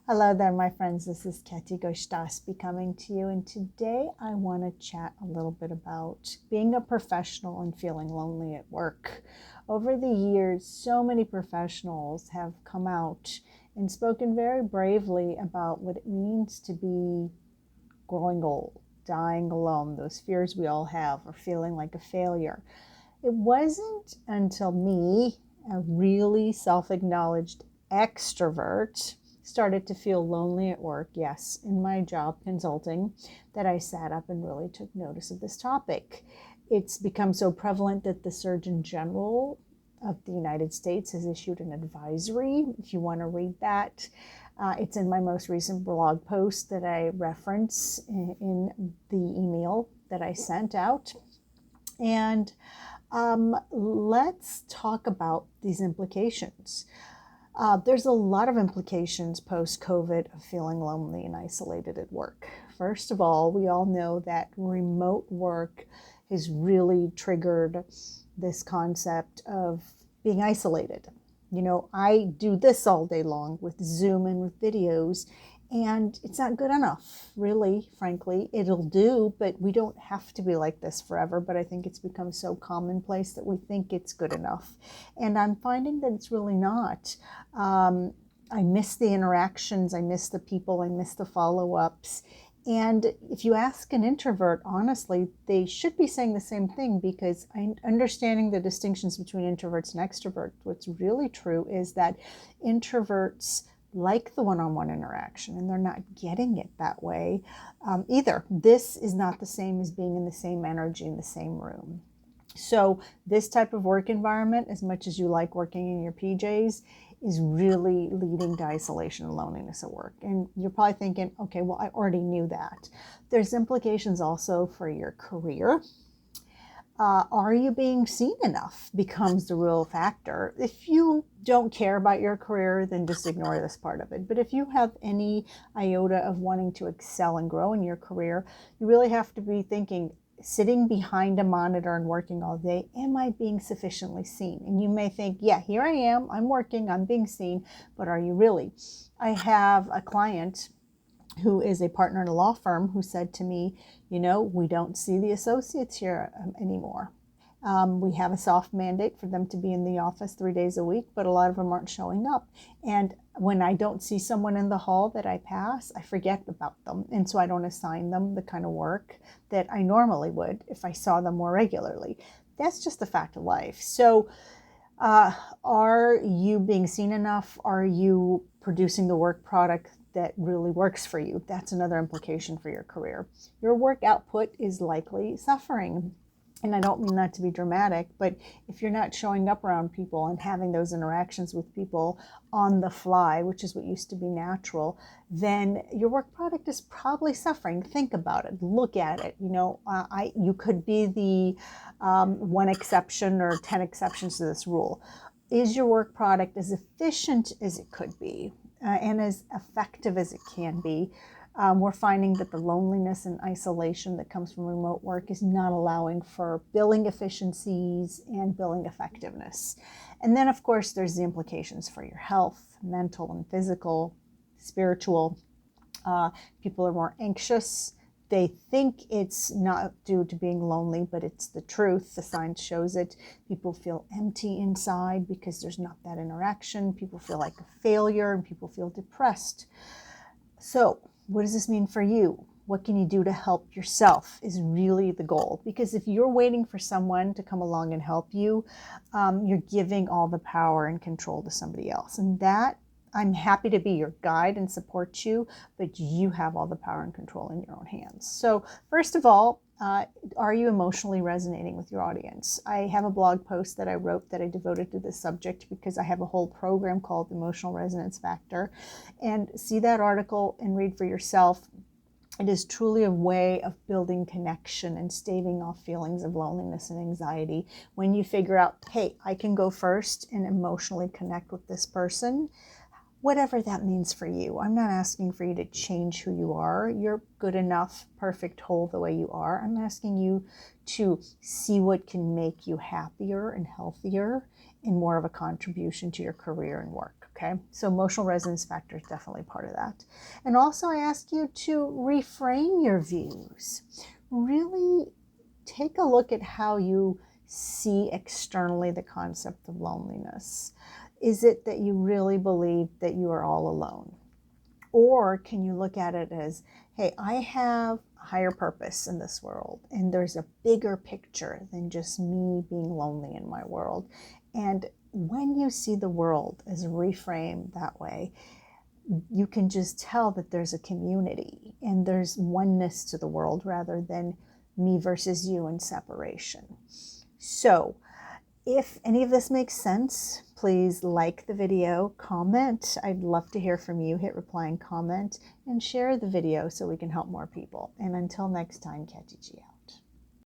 Hello there, my friends. This is Keti Gostaspi coming to you, and today I want to chat a little bit about being a professional and feeling lonely at work. Over the years, so many professionals have come out and spoken very bravely about what it means to be growing old, dying alone, those fears we all have, or feeling like a failure. It wasn't until me, a really self acknowledged extrovert, started to feel lonely at work, yes, in my job consulting, that I sat up and really took notice of this topic. It's become so prevalent that the Surgeon General of the United States has issued an advisory. If you want to read that, it's in my most recent blog post that I reference in the email that I sent out. And let's talk about these implications. There's a lot of implications post-COVID of feeling lonely and isolated at work. First of all, we all know that remote work has really triggered this concept of being isolated. You know, I do this all day long with Zoom and with videos, and it's not good enough, really, frankly. It'll do, but we don't have to be like this forever. But I think it's become so commonplace that we think it's good enough. And I'm finding that it's really not. I miss the interactions, I miss the people, I miss the follow-ups. And if you ask an introvert, honestly, they should be saying the same thing, because understanding the distinctions between introverts and extroverts, what's really true is that introverts like the one-on-one interaction, and they're not getting it that way either. This is not the same as being in the same energy in the same room. So this type of work environment, as much as you like working in your PJs, is really leading to isolation and loneliness at work. And you're probably thinking, okay, well, I already knew that. There's implications also for your career. Are you being seen enough becomes the real factor. If you don't care about your career, then just ignore this part of it. But if you have any iota of wanting to excel and grow in your career, you really have to be thinking, sitting behind a monitor and working all day, am I being sufficiently seen? And you may think, yeah, here I am, I'm working, I'm being seen, but are you really? I have a client who is a partner in a law firm who said to me, you know, we don't see the associates here anymore. We have a soft mandate for them to be in the office 3 days a week, but a lot of them aren't showing up. And when I don't see someone in the hall that I pass, I forget about them. And so I don't assign them the kind of work that I normally would if I saw them more regularly. That's just a fact of life. So are you being seen enough? Are you producing the work product that really works for you? That's another implication for your career. Your work output is likely suffering. And I don't mean that to be dramatic, but if you're not showing up around people and having those interactions with people on the fly, which is what used to be natural, then your work product is probably suffering. Think about it. Look at it. You know, you could be the one exception or 10 exceptions to this rule. Is your work product as efficient as it could be and as effective as it can be? We're finding that the loneliness and isolation that comes from remote work is not allowing for billing efficiencies and billing effectiveness. And then, of course, there's the implications for your health, mental and physical, spiritual. People are more anxious. They think it's not due to being lonely, but it's the truth. The science shows it. People feel empty inside because there's not that interaction. People feel like a failure, and people feel depressed. So, what does this mean for you? What can you do to help yourself is really the goal. Because if you're waiting for someone to come along and help you, you're giving all the power and control to somebody else. And that, I'm happy to be your guide and support you, but you have all the power and control in your own hands. So first of all, are you emotionally resonating with your audience? I have a blog post that I wrote that I devoted to this subject because I have a whole program called Emotional Resonance Factor. And see that article and read for yourself. It is truly a way of building connection and staving off feelings of loneliness and anxiety. When you figure out, hey, I can go first and emotionally connect with this person, whatever that means for you. I'm not asking for you to change who you are. You're good enough, perfect, whole the way you are. I'm asking you to see what can make you happier and healthier and more of a contribution to your career and work. Okay, so emotional resonance factor is definitely part of that. And also I ask you to reframe your views. Really take a look at how you see externally the concept of loneliness. Is it that you really believe that you are all alone? Or can you look at it as, hey, I have a higher purpose in this world, and there's a bigger picture than just me being lonely in my world. And when you see the world as reframed that way, you can just tell that there's a community and there's oneness to the world rather than me versus you in separation. So if any of this makes sense, please like the video, comment. I'd love to hear from you. Hit reply and comment, and share the video so we can help more people. And until next time, Catchy Gio.